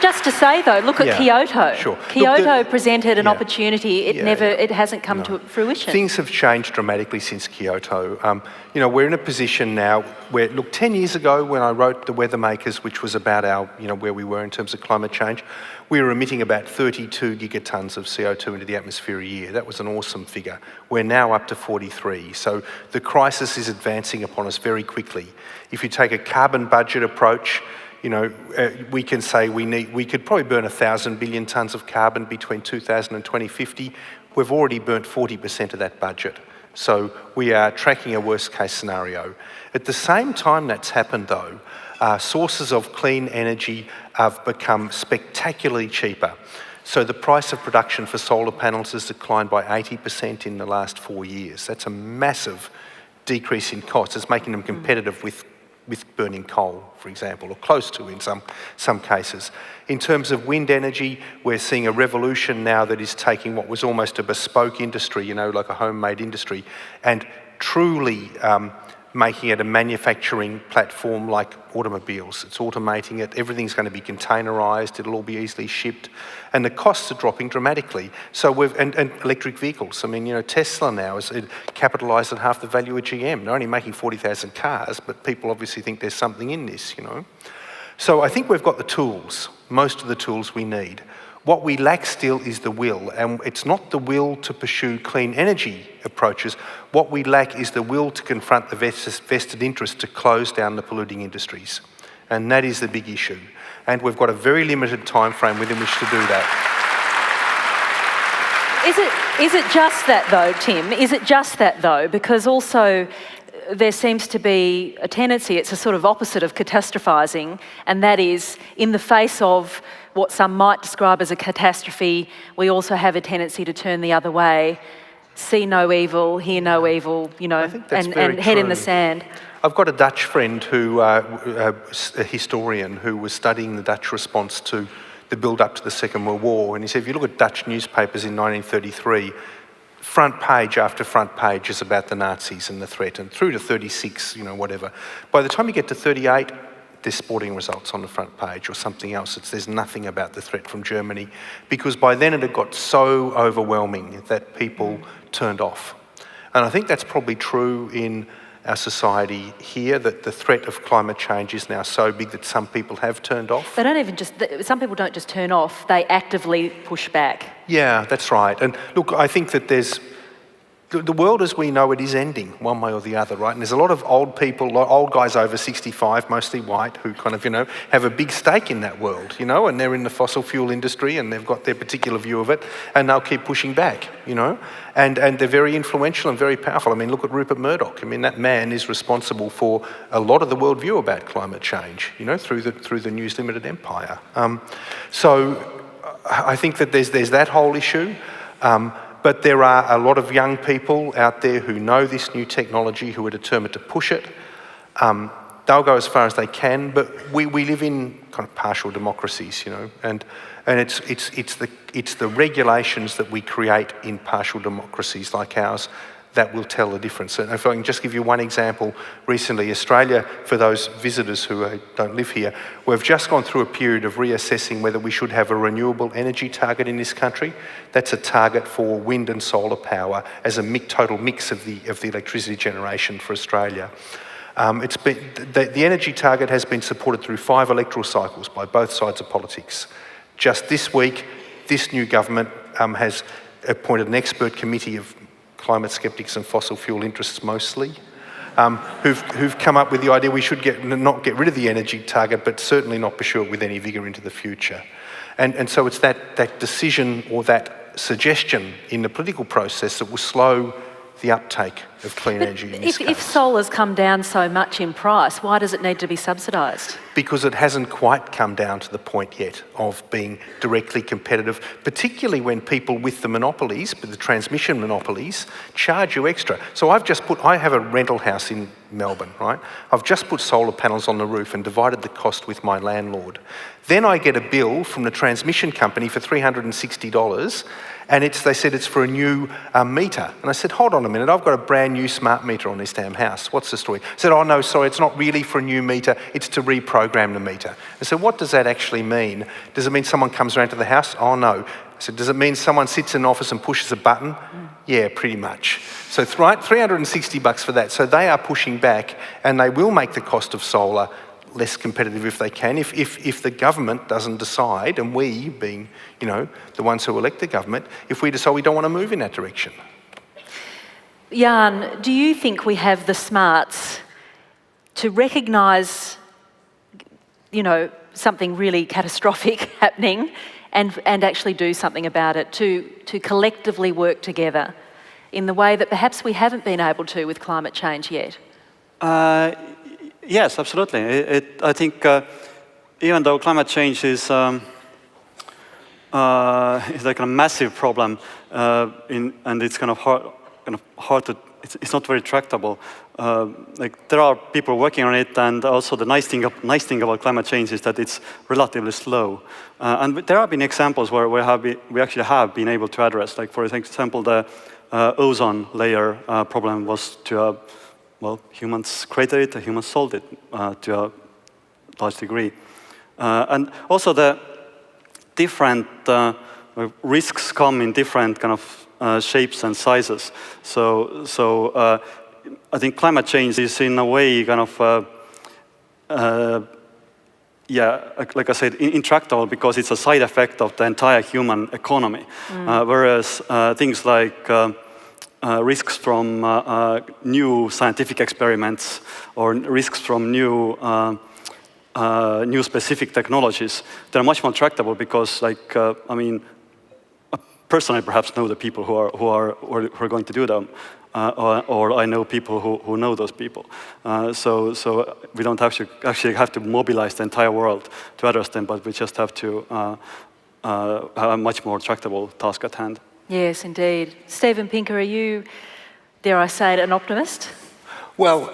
Just to say though, look at Kyoto. Sure. Kyoto presented an opportunity. It hasn't come to fruition. Things have changed dramatically since Kyoto. We're in a position now where, look, 10 years ago when I wrote The Weather Makers, which was about our, where we were in terms of climate change, we were emitting about 32 gigatons of CO2 into the atmosphere a year. That was an awesome figure. We're now up to 43. So the crisis is advancing upon us very quickly. If you take a carbon budget approach, we can say we could probably burn 1,000 billion tonnes of carbon between 2000 and 2050. We've already burnt 40% of that budget. So we are tracking a worst case scenario. At the same time that's happened though, sources of clean energy have become spectacularly cheaper. So the price of production for solar panels has declined by 80% in the last 4 years. That's a massive decrease in cost. It's making them competitive with burning coal, for example, or close to in some cases. In terms of wind energy, we're seeing a revolution now that is taking what was almost a bespoke industry, like a homemade industry, and truly making it a manufacturing platform like automobiles. It's automating it, everything's going to be containerised, it'll all be easily shipped, and the costs are dropping dramatically. So and electric vehicles, Tesla now is capitalised at half the value of GM. They're only making 40,000 cars, but people obviously think there's something in this, So I think we've got the tools, most of the tools we need. What we lack still is the will, and it's not the will to pursue clean energy approaches. What we lack is the will to confront the vested interest to close down the polluting industries. And that is the big issue. And we've got a very limited time frame within which to do that. Is it just that though, Tim? Is it just that though? Because also there seems to be a tendency, it's a sort of opposite of catastrophising, and that is in the face of what some might describe as a catastrophe, we also have a tendency to turn the other way, see no evil, hear no evil, and head in the sand. I've got a Dutch friend who, a historian, who was studying the Dutch response to the build-up to the Second World War, and he said if you look at Dutch newspapers in 1933, front page after front page is about the Nazis and the threat, and through to 36, whatever. By the time you get to 38, there's sporting results on the front page or something else. There's nothing about the threat from Germany, because by then it had got so overwhelming that people turned off. And I think that's probably true in our society here, that the threat of climate change is now so big that some people have turned off. They don't even some people don't just turn off, they actively push back. Yeah, that's right. And look, I think that the world as we know it is ending one way or the other, right? And there's a lot of old people, old guys over 65, mostly white, who kind of, have a big stake in that world, and they're in the fossil fuel industry and they've got their particular view of it, and they'll keep pushing back, and they're very influential and very powerful. Look at Rupert Murdoch. That man is responsible for a lot of the worldview about climate change, through the News Limited empire. So I think that there's that whole issue. But there are a lot of young people out there who know this new technology, who are determined to push it. They'll go as far as they can, but we live in kind of partial democracies, and it's the regulations that we create in partial democracies like ours that will tell the difference. And if I can just give you one example, recently Australia, for those visitors who don't live here, we've just gone through a period of reassessing whether we should have a renewable energy target in this country. That's a target for wind and solar power as a total mix of the electricity generation for Australia. The energy target has been supported through 5 electoral cycles by both sides of politics. Just this week, this new government has appointed an expert committee of climate skeptics and fossil fuel interests mostly, who've come up with the idea we should not get rid of the energy target, but certainly not pursue it with any vigour into the future. And so it's that decision or that suggestion in the political process that will slow the uptake of clean energy in this case. If solar's come down so much in price, why does it need to be subsidised? Because it hasn't quite come down to the point yet of being directly competitive, particularly when people with the monopolies, the transmission monopolies, charge you extra. So I have a rental house in Melbourne, right? I've just put solar panels on the roof and divided the cost with my landlord. Then I get a bill from the transmission company for $360, and they said it's for a new meter. And I said, hold on a minute, I've got a brand brand new smart meter on this damn house. What's the story? I said, oh no, sorry, it's not really for a new meter, it's to reprogram the meter. I said, what does that actually mean? Does it mean someone comes around to the house? Oh no. I said, does it mean someone sits in an office and pushes a button? Yeah, pretty much. So $360 for that. So they are pushing back, and they will make the cost of solar less competitive if they can, if the government doesn't decide, and we, being, you know, the ones who elect the government, if we decide we don't want to move in that direction. Jaan, do you think we have the smarts to recognise, you know, something really catastrophic happening and actually do something about it, to collectively work together in the way that perhaps we haven't been able to with climate change yet? Yes, absolutely. I think even though climate change is like a massive problem, and it's kind of hard to, it's not very tractable. Like there are people working on it, and also the nice thing about climate change is that it's relatively slow. And there have been examples where we actually have been able to address, like for example, the ozone layer problem was to well, humans created it, humans solved it to a large degree. And also the different risks come in different kind of shapes and sizes. So I think climate change is in a way kind of, yeah, like I said, intractable because it's a side effect of the entire human economy. Whereas things like risks from new scientific experiments or risks from new specific technologies, they're much more tractable because, like, I mean, personally perhaps know the people who are going to do them, or I know people who know those people. So we don't actually have to mobilize the entire world to address them, but we just have to have a much more tractable task at hand. Yes, indeed. Stephen Pinker, are you, dare I say it, an optimist? Well,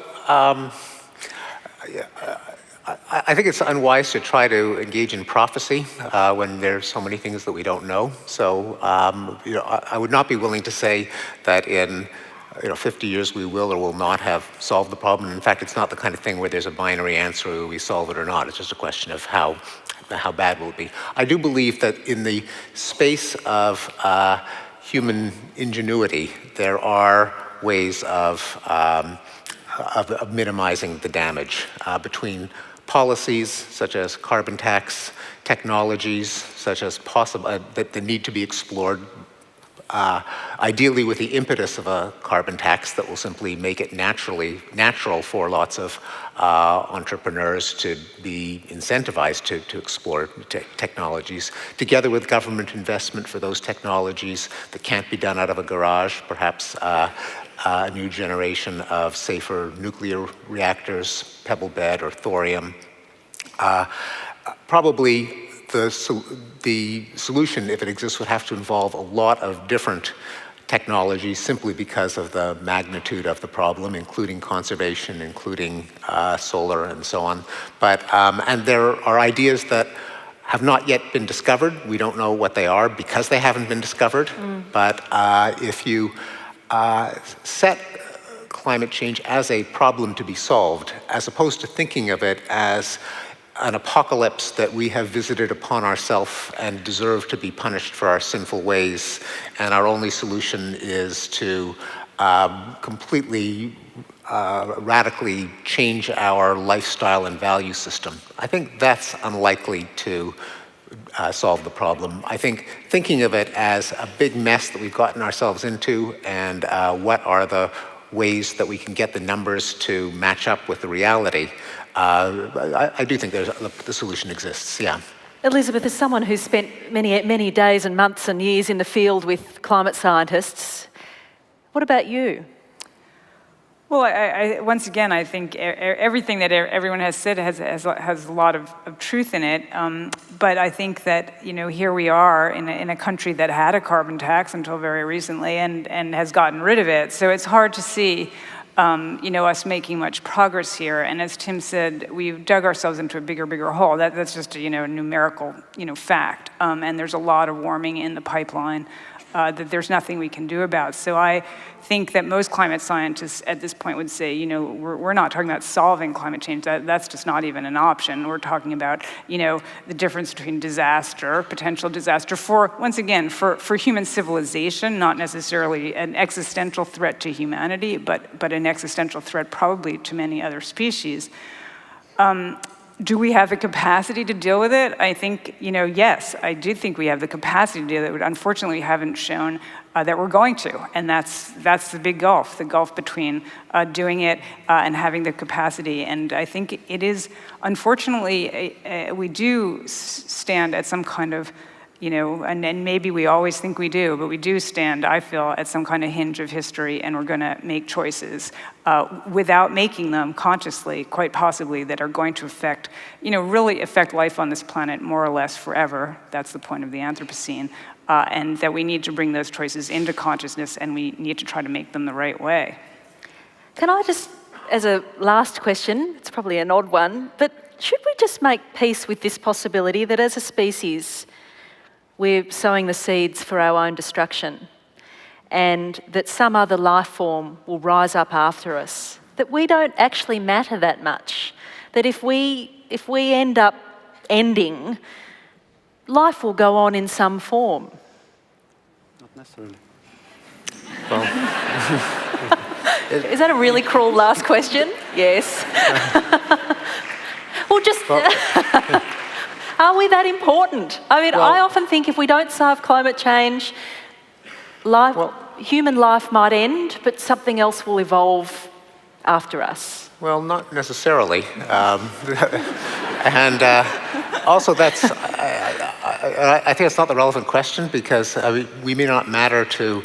I think it's unwise to try to engage in prophecy when there's so many things that we don't know. So, you know, I would not be willing to say that in 50 years we will or will not have solved the problem. In fact, it's not the kind of thing where there's a binary answer whether we solve it or not. It's just a question of how bad will it be. I do believe that in the space of human ingenuity, there are ways of minimizing the damage between policies such as carbon tax, technologies such as possible that need to be explored, ideally with the impetus of a carbon tax that will simply make it natural for lots of entrepreneurs to be incentivized to explore technologies, together with government investment for those technologies that can't be done out of a garage, perhaps a new generation of safer nuclear reactors, pebble bed or thorium. Probably the solution, if it exists, would have to involve a lot of different technologies simply because of the magnitude of the problem, including conservation, including solar and so on. But, and there are ideas that have not yet been discovered. We don't know what they are because they haven't been discovered. But if you set climate change as a problem to be solved, as opposed to thinking of it as an apocalypse that we have visited upon ourselves and deserve to be punished for our sinful ways, and our only solution is to completely radically change our lifestyle and value system. I think that's unlikely to solve the problem. I think thinking of it as a big mess that we've gotten ourselves into, and what are the ways that we can get the numbers to match up with the reality, I do think the solution exists, yeah. Elizabeth, as someone who's spent many days and months and years in the field with climate scientists, what about you? Well, once again, I think everything that everyone has said has a lot of truth in it. But I think that, here we are in a country that had a carbon tax until very recently and has gotten rid of it. So it's hard to see, us making much progress here. And as Tim said, we've dug ourselves into a bigger hole. That's just a numerical, fact. And there's a lot of warming in the pipeline. that there's nothing we can do about. So I think that most climate scientists at this point would say, we're not talking about solving climate change. That's just not even an option. We're talking about, the difference between disaster, potential disaster for, once again, for human civilization, not necessarily an existential threat to humanity, but an existential threat probably to many other species. Do we have the capacity to deal with it? I think, yes, I do think we have the capacity to deal with it, but unfortunately we haven't shown that we're going to. And that's the big gulf, the gulf between doing it and having the capacity. And I think it is, unfortunately, we do stand at some kind of, and maybe we always think we do, but we do stand, I feel, at some kind of hinge of history, and we're going to make choices without making them consciously, quite possibly, that are going to affect, really affect life on this planet more or less forever. That's the point of the Anthropocene. And that we need to bring those choices into consciousness, and we need to try to make them the right way. Can I just, as a last question, it's probably an odd one, but should we just make peace with this possibility that as a species, we're sowing the seeds for our own destruction, and that some other life form will rise up after us, that we don't actually matter that much, that if we end up ending, life will go on in some form? Not necessarily. Well, Is that a really cruel last question? Yes. Well, just... Are we that important? I mean, I often think if we don't solve climate change, human life might end, but something else will evolve after us. Well, not necessarily. And also that's, I think it's not the relevant question, because we may not matter to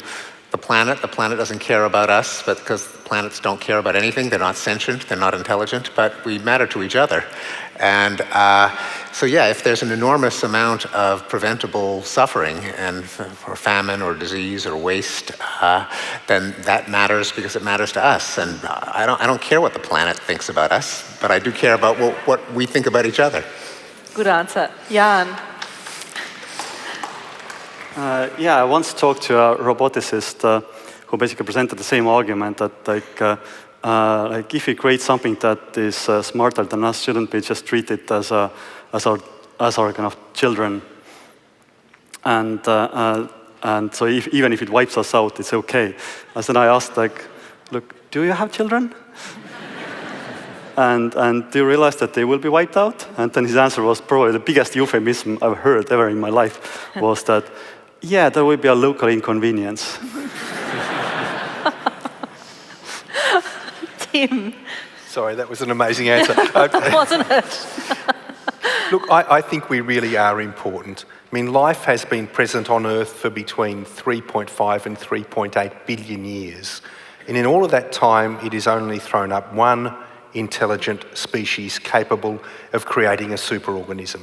the planet doesn't care about us, but because planets don't care about anything, they're not sentient, they're not intelligent, but we matter to each other. And so yeah, if there's an enormous amount of preventable suffering, or famine or disease or waste, then that matters because it matters to us. And I don't care what the planet thinks about us, but I do care about what we think about each other. Good answer. Jaan. Yeah, I once talked to a roboticist who basically presented the same argument that if we create something that is smarter than us, shouldn't we just treat it as our kind of children? And so even if it wipes us out, it's okay. And then I asked, look, do you have children? and do you realize that they will be wiped out? And then his answer was probably the biggest euphemism I've heard ever in my life, was that, yeah, there will be a local inconvenience. Tim. Sorry, that was an amazing answer. Wasn't it? Look, I think we really are important. I mean, life has been present on Earth for between 3.5 and 3.8 billion years. And in all of that time, it has only thrown up one intelligent species capable of creating a superorganism.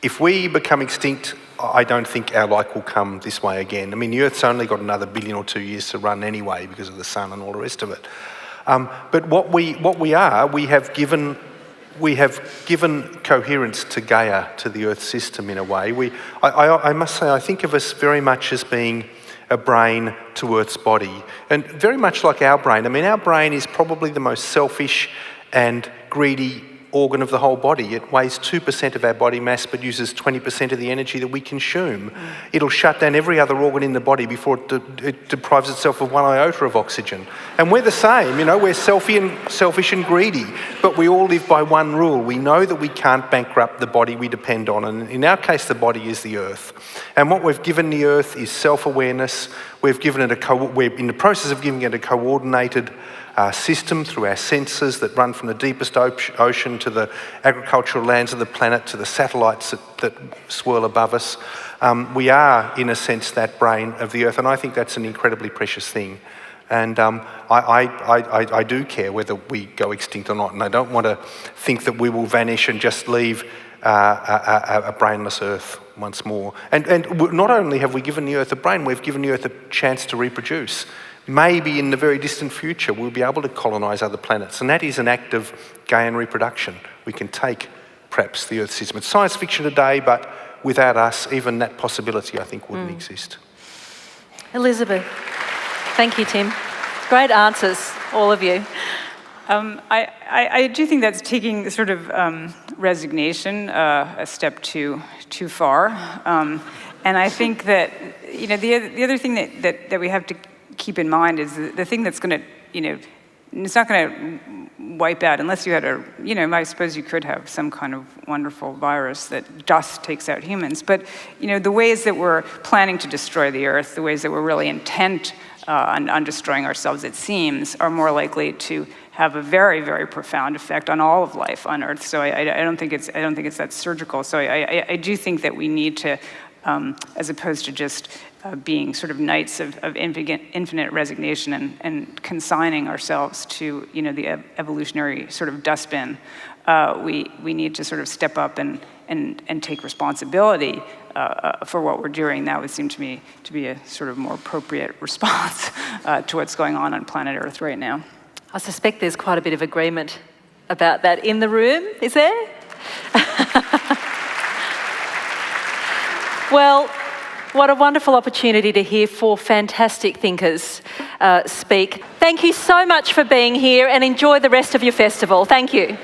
If we become extinct, I don't think our like will come this way again. I mean, the Earth's only got another 1 billion or 2 years to run anyway because of the sun and all the rest of it. But what we are, we have given coherence to Gaia, to the Earth system in a way. I must say, I think of us very much as being a brain to Earth's body. And very much like our brain. I mean, our brain is probably the most selfish and greedy organ of the whole body. It weighs 2% of our body mass but uses 20% of the energy that we consume. It'll shut down every other organ in the body before it deprives itself of 1 iota of oxygen. And we're the same, we're selfish and greedy, but we all live by one rule. We know that we can't bankrupt the body we depend on, and in our case the body is the Earth. And what we've given the Earth is self-awareness. We've given it we're in the process of giving it a coordinated system through our sensors that run from the deepest ocean to the agricultural lands of the planet to the satellites that swirl above us. We are, in a sense, that brain of the Earth, and I think that's an incredibly precious thing. And I do care whether we go extinct or not, and I don't want to think that we will vanish and just leave a brainless Earth once more. And not only have we given the Earth a brain, we've given the Earth a chance to reproduce. Maybe in the very distant future we'll be able to colonise other planets, and that is an act of Gaian reproduction. We can take, perhaps, the Earth system. It's science fiction today, but without us, even that possibility, I think, wouldn't exist. Elizabeth. Thank you, Tim. Great answers, all of you. I do think that's taking sort of resignation a step too far. And I think that, the other thing that we have to keep in mind is the thing that's going to, it's not going to wipe out unless you had I suppose you could have some kind of wonderful virus that just takes out humans. But, the ways that we're planning to destroy the Earth, the ways that we're really intent on destroying ourselves, it seems, are more likely to have a very, very profound effect on all of life on Earth. So I don't think it's that surgical. So I do think that we need to, as opposed to just being sort of knights of infinite resignation and consigning ourselves to the evolutionary sort of dustbin, we need to sort of step up and take responsibility for what we're doing. That would seem to me to be a sort of more appropriate response to what's going on planet Earth right now. I suspect there's quite a bit of agreement about that in the room, is there? Well, what a wonderful opportunity to hear 4 fantastic thinkers speak. Thank you so much for being here, and enjoy the rest of your festival. Thank you.